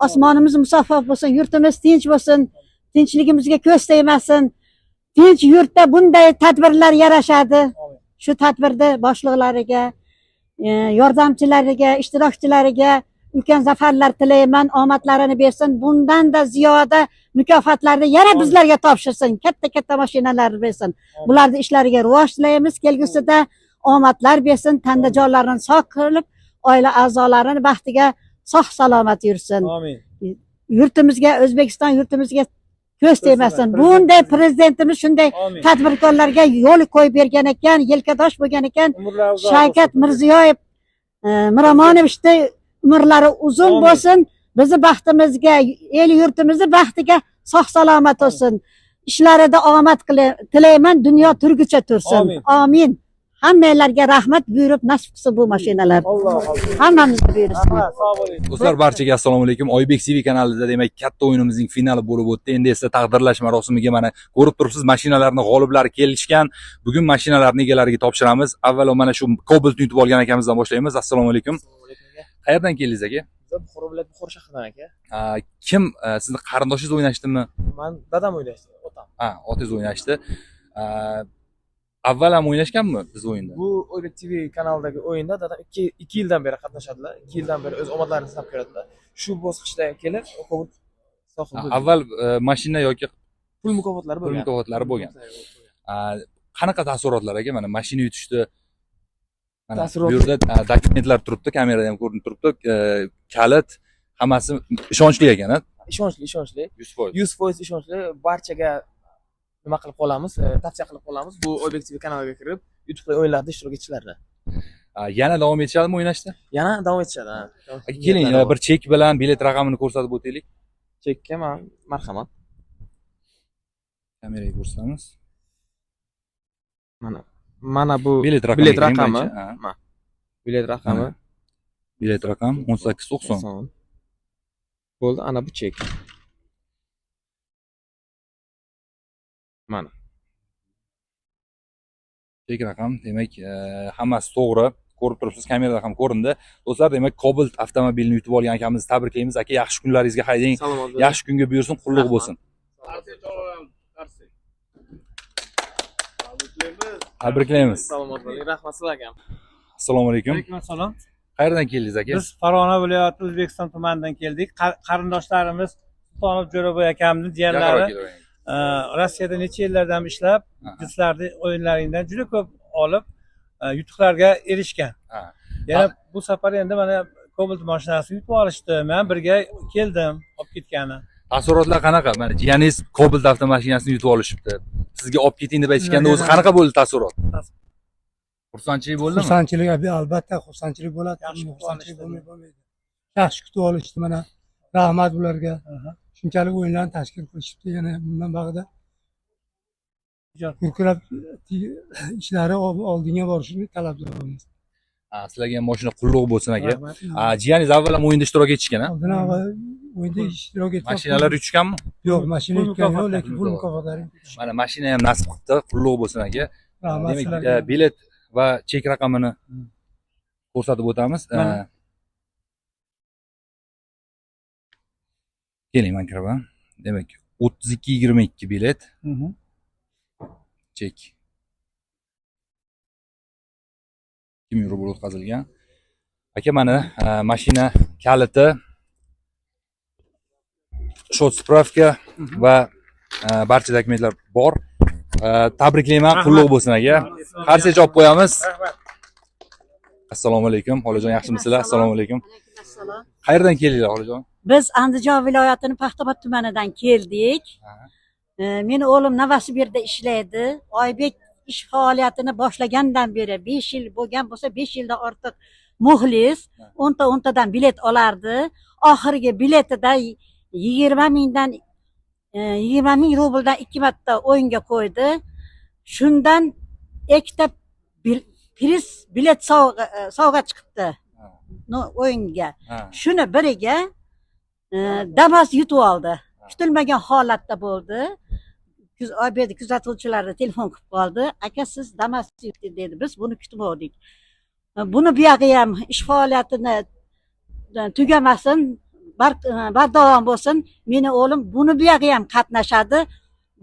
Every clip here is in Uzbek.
Osmonimiz musaffo bo'lsin, yurtimiz tinch bo'lsin, tinchligimizga ko'z tegmasin. Tinch yurtda bunday tadbirlar yarashadi. Shu tadbirda boshliqlariga, yordamchilariga, ishtirokchilariga ulkan zafarlar tilayman, omadlarini bersin. Bundan-da ziyoda mukofotlarni yana bizlarga topshirsin, katta mashinalar bersin. Bularning ishlariga rivoj tilaymiz. Kelgusida omadlar bersin, tanda jonlarini sog' qilib, oila a'zolarini baxtiga sog' salomat yursin. Amin. Yurtimizga, O'zbekiston yurtimizga ko'z tegmasin. Bunday prezidentimiz shunday tadbirkorlarga yo'l qo'yib bergan ekan, yelkadosh bo'lgan ekan. Shavkat Mirziyoyev, Miromonovichda umrlari uzun bo'lsin. Bizni baxtimizga, el yurtimizni baxtiga sog' salomat bo'lsin. Ishlarida omad tilayman, dunyo turgucha tursin. Amin. Hammalarga rahmat buyurib nasib qilsin bu mashinalar. Hammamizga buyursin. Do'stlar, barchaga assalomu alaykum. Oybek TV kanalida demak katta o'yinimizning finali bo'lib o'tdi. Endi esa taqdirlash marosimiga mana ko'rib turibsiz, mashinalarning g'oliblari kelishgan. Bugun mashinalarni egalariga topshiramiz. Avvalo mana shu Cobalt'ni yutib olgan akamizdan boshlaymiz. Assalomu alaykum. Qayerdan keldingiz aka? Biz Buxoro viloyati Buxoro shahridan aka. Kim sizni qarindoshingiz o'ynashdimi? Men dadam o'ynashdi, otam. Otangiz o'ynashdi. Avval ham o'ynashganmi biz o'yinda? Bu Oybek TV kanalidagi o'yinda dadam 2 yildan beri qatnashadilar. 2 yildan beri o'z omadlarini sinab ko'radilar. Shu bosqichda kelib, Cobalt sohibi bo'ldi. Avval mashina yoki pul mukofotlari bo'lgan. Pul mukofotlari bo'lgan. Qanaqa taassurotlar aka? Mana mashina yutishdi. Mana bu yerda dokumentlar turibdi, kamerada ham ko'rinib turibdi. Kalit hammasi ishonchli ekan-a? Ishonchli. 100% ishonchli. Barchaga nima qilib qolamiz, tavsiya qilib qolamiz. Bu Oybek TV kanaliga kirib, YouTube o'yinlarda ishtirok etishlarni. Yana davom etishadimi o'ynashda? Yana davom etishadi. Keling, bir chek bilan bilet raqamini ko'rsatib o'taylik. Chekka marhamat. Kameraga ko'rsatamiz. Mana bu bilet raqami. Bilet raqami. Bilet raqam 1890. Bo'ldi, ana bu chek. Mana. Chek raqam, demak, hammasi to'g'ri. Ko'rib turibsiz, kamerada ham ko'rindi. Do'stlar, demak, Cobalt avtomobilni yutib olgan akamizni tabriklaymiz. Aka, yaxshi kunlaringizga haydang. Yaxshi kunga buyursin, qulluq bo'lsin. Tabriklaymiz. Salomat bo'ling. Rahmat sizlarga. Assalomu alaykum. Alaykum assalom. Qayerdan keldingiz aka? Biz Farg'ona viloyati O'zbekiston tumanidan keldik. Qarindoshlarimiz Sultonov Jo'raboy akamning jiyanlari Rossiyada necha yillardan ishlab, sizlarning o'yinlaringdan juda ko'p olib, yutuqlarga erishgan. Yana bu safar endi mana Cobalt mashinasini yutib olishdi. Men birga keldim, olib ketgani. Taassurotlar qanaqa? Mana jiyaningiz Cobalt avtomashinasini yutib olishibdi. Sizga olib keting deb aytishganda o'zi qanaqa bo'ldi taassurot? Xursandchilik bo'ldimi? Xursandchilik, albatta xursandchilik bo'ladi. Xursandchilik bo'lmaydi. Yaxshi kutib olishdi mana. Rahmat ularga. Shunchalik o'yinlarni tashkil qilishibdi. Yana bundan bag'da ko'plab ishlari oldinga borishini talabdormiz. Sizlarga ham mashina qulluq bo'lsin aka. Jiyaningiz avval ham o'yinda ishtirok etishgan-a? Oldin o'yinda ishtirok etgan. Mashinalar yutishganmi? Yo'q, mashina yutgan yo'q, lekin pul mukofotlari. Mana mashina ham nasib qildi, qulluq bo'lsin aka. Demak, bilet va chek raqamini ko'rsatib o'tamiz. Keling, men kiraman. Demak, 3222 bilet. Chek 2 yevro bo'lib o'tkazilgan. Aka, mana mashina kaliti, shot spravka va barcha dokumentlar bor. Tabriklayman, qulluq bo'lsin aka. Qarsak olib qo'yamiz. Assalomu alaykum. Xolajon, yaxshimisizlar? Assalomu alaykum. Qayerdan keldinglar, xolajon? Biz Andijon viloyatining Paxtabod tumanidan keldik. Meni o'g'lim Novosibirda ishlaydi. Oybek ish faoliyatini boshlagandan beri 5 yil bo'lgan bo'lsa, 5 yildan ortiq muxlis, 10tadan bilet olardi. Oxirgi biletida 20 ming rubldan 2 marta o'yinga qo'ydi. Shundan ikkita priz bilet sovg'a chiqibdi. O'yinga. Shuni biriga Damas yutib oldi. Kutilmagan holatda bo'ldi. Oybek kuzatuvchilari telefon qilib qoldi. Aka, siz Damas yutdi dedi. Biz buni kutib Buni buyog'i ham ish faoliyatini tugamasin, bardavom bo'lsin. Meni o'g'lim buni buyog'i ham qatnashadi.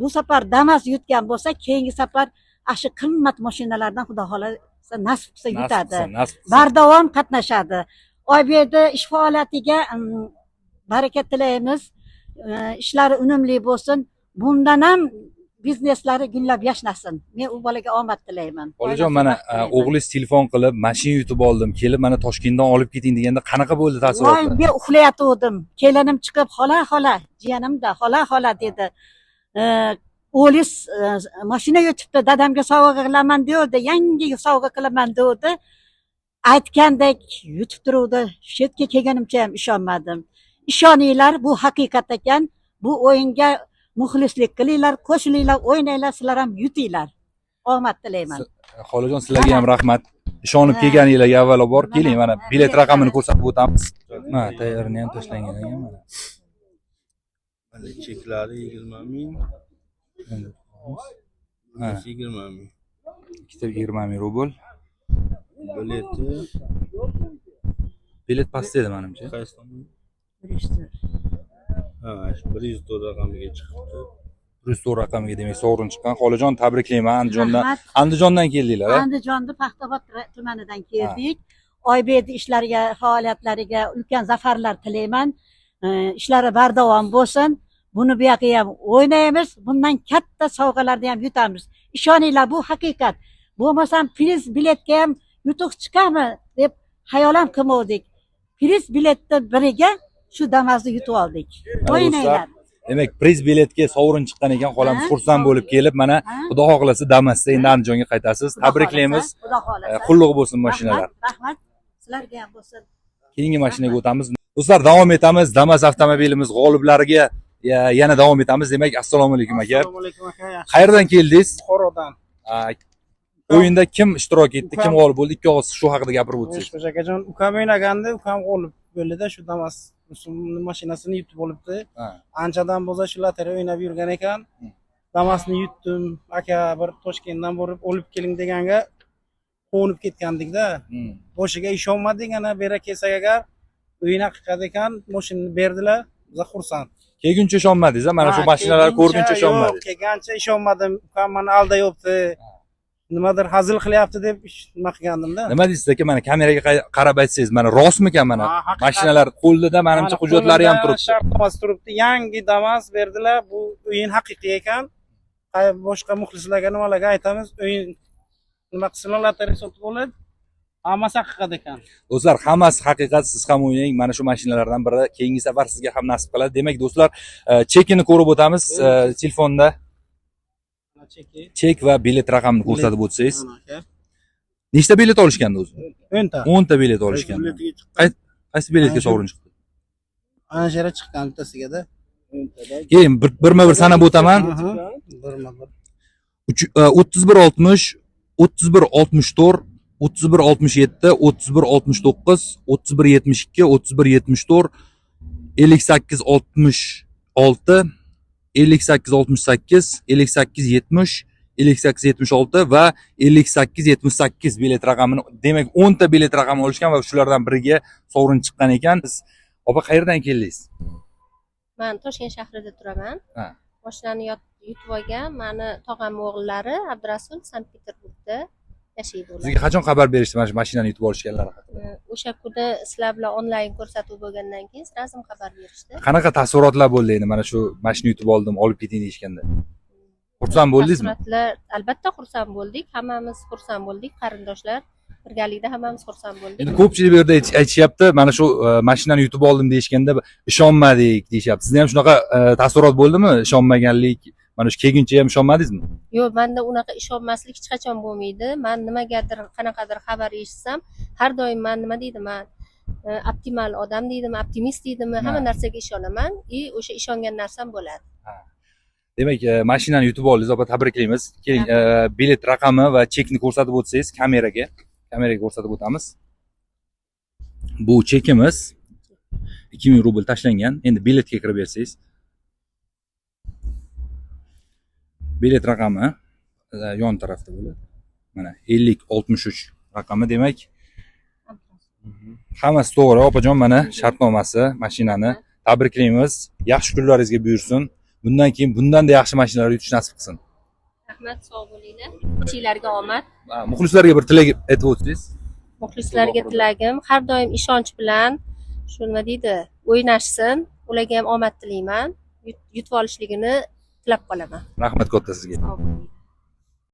Bu safar Damas yutgan bo'lsa, keyingi safar shu qimmat mashinalardan Xudo xolasa nasib qilsa yutadi. Bardavom qatnashadi. Oybekni ish faoliyatiga baraka tilaymiz. Ishlari unumli bo'lsin. Bundan ham bizneslari gullab yashnasin. Men u bolaga omad tilayman. Bolajon, mana o'g'lingiz telefon qilib, mashina yutib oldim, kelib mana Toshkentdan olib keting deganda qanaqa bo'ldi taassurotlar? Men uxlayotgandim. Kelinim chiqib, "Xola, jiyanim-da, xola" dedi. O'g'liz mashina yutibdi, dadamga sovg'a qilaman dedi, yangi sovg'a qilaman dedi. Aytgandek yutib turuvdi. Shu yerga kelganimcha ham ishonmadim. Ishoninglar, bu haqiqat ekan. Bu o'yinga muxlislik qilinglar, qo'shilinglar, o'ynanglar, sizlar ham yutinglar. Omad tilayman. Xolajon, sizlarga ham rahmat. Ishonib kelganinglarga avvalambor keling, mana bilet raqamini ko'rsatib o'tamiz. Mana tayyorni ham tashlangan ekan mana. Mana cheklari 20 ming. Mana 20 ming. ikkita 20 ming rubl. Bileti Bilet past edi menimcha. qaysi tomon? Ha, 104 raqamiga chiqibdi. 104 raqamiga demak sovrin chiqqan. Xolajon, tabriklayman. Rahmat. Andijondan keldinglar, a? Andijonda Paxtabod tumanidan keldik. Oybekni ishlariga, faoliyatlariga ulkan zafarlar tilayman. Ishlari bardavom bo'lsin. Buni buyog'i ham o'ynaymiz. Bundan katta sovg'alarni ham yutamiz. Ishoninglar, bu haqiqat. Bo'lmasam priz biletga ham yutuq chiqami deb xayol ham qilmadik. Priz biletni biriga shu Damas'ni yutib oldik. O'ynanglar. Demak, priz biletga sovrin chiqqan ekan. Xolamiz xursand bo'lib kelib, mana Xudo xohlasa Damas'da endi Andijonga qaytasiz. Tabriklaymiz. Xudo xohlasa. Qulluq bo'lsin mashinalar. Rahmat. Sizlarga ham bo'lsin. Keyingi mashinaga o'tamiz. Do'stlar, davom etamiz. Damas avtomobilimiz g'oliblariga yana davom etamiz. Demak, assalomu alaykum aka. Assalomu alaykum aka. Qayerdan keldingiz? Buxorodan. O'yinda kim ishtirok etdi, kim g'olib bo'ldi? Ikki og'iz shu haqida gapirib o'tsangiz. Xo'sh, akajon, ukam o'ynaganda, ukam g'olib bo'ldida, shu Damas rusumli mashinasini yutib olibdi. Anchadan bo'lsa shu lotereya o'ynab yurgan ekan. Damasni yutdim. Aka bir Toshkentdan borib olib keling deganga qo'nib ketgandik-da. Boshiga ishonmadik, ana bera kelsak agar o'yin haqiqat ekan, mashinani berdilar. Biz xursand. Kelguncha ishonmadingiz, mana shu mashinalarni ko'rguncha ishonmadingiz. Yo'q, kelgancha ishonmadim. Ukam meni aldayapti. Nimadir hazil qilyapti deb nima qilgandim-da. Nima deysiz aka, mana kameraga qarab aytsangiz, mana rostmikan mana mashinalar qo'lida, menimcha hujjatlari ham turibdi. Shartnomasi turibdi. Yangi Damas berdilar. Bu o'yin haqiqiy ekan. Boshqa muxlislarga nimalarga aytamiz? O'yin nima qilsinlar, lotereya sotib oladi. Hammasi haqiqat ekan. Do'stlar, hammasi haqiqat. Siz ham o'ynang. Mana shu mashinalardan biri keyingi safar sizga ham nasib qiladi. Demak, do'stlar, chekini ko'rib o'tamiz telefonda. Chek va bilet raqamini ko'rsatib o'tsangiz. Nechta bilet olishgandi o'zi? 10 ta. 10 ta bilet olishgan. Qaysi biletga sovrin chiqdi? Ana shara chiqqan bittasiga-da. Keyin birma-bir sanab o'taman. 3160, 3164, 3167, 3169, 3172, 3174, 5866, 5868, 5870, 5876 va 5878 bilet raqamini, demak 10 ta bilet raqamini olishgan va shulardan biriga sovrin chiqqan ekan. Opa, qayerdan keldingiz? Men Toshkent shahrida turaman. Mashinani yutib olgan meni tog'am o'g'illari Abdurasul Sankt-Peterburgda yashaydi. Sizga qachon xabar berishdi mana shu mashinani yutib olishganlari haqida? O'sha kuni sizlar bilan onlayn ko'rsatuv bo'lgandan keyin razm xabar berishdi. Qanaqa taassurotlar bo'ldi endi mana shu mashina yutib oldim, olib keting deyishganda? Xursand bo'ldingizmi? Albatta xursand bo'ldik. Hammamiz xursand bo'ldik, qarindoshlar. Birgalikda hammamiz xursand bo'ldik. Endi ko'pchilik bu yerda aytishyapti, mana shu mashinani yutib oldim deyishganda ishonmadik deyishyapti. Sizda ham shunaqa taassurot bo'ldimi? Ishonmaganlik, mana shu kelguncha ham ishonmadingizmi? Yo'q, menda unaqa ishonmaslik hech qachon bo'lmaydi. Men nimagadir, qanaqadir xabar eshitsam, har doim men nima deydiman, optimal odam deydimi, optimist deydimi, hamma narsaga ishonaman. O'sha ishongan narsam bo'ladi. Demak, mashinani yutib oldingiz, opa, tabriklaymiz. Keling, bilet raqami va chekni ko'rsatib o'tsangiz kameraga ko'rsatib o'tamiz. Bu chekimiz 2000 rubl tashlangan. Endi biletga kirib bersangiz. Bilet raqami yon tarafda bo'ladi. Mana 5063 raqami, demak Hammasi to'g'ri, opajon, mana shartnomasi, mashinani tabriklaymiz. Yaxshi kunlaringizga buyursin. Bundan keyin bundan-da yaxshi mashinalar yutish nasib qilsin. Rahmat, sog' bo'linglar. Ishinglarga omad. Muxlislarga bir tilak aytib o'tsangiz. Muxlislarga tilagim har doim ishonch bilan shu nima deydi, o'ynashsin. Ularga ham omad tilayman. Yutib olishligini tilab qolaman. Rahmat katta sizga.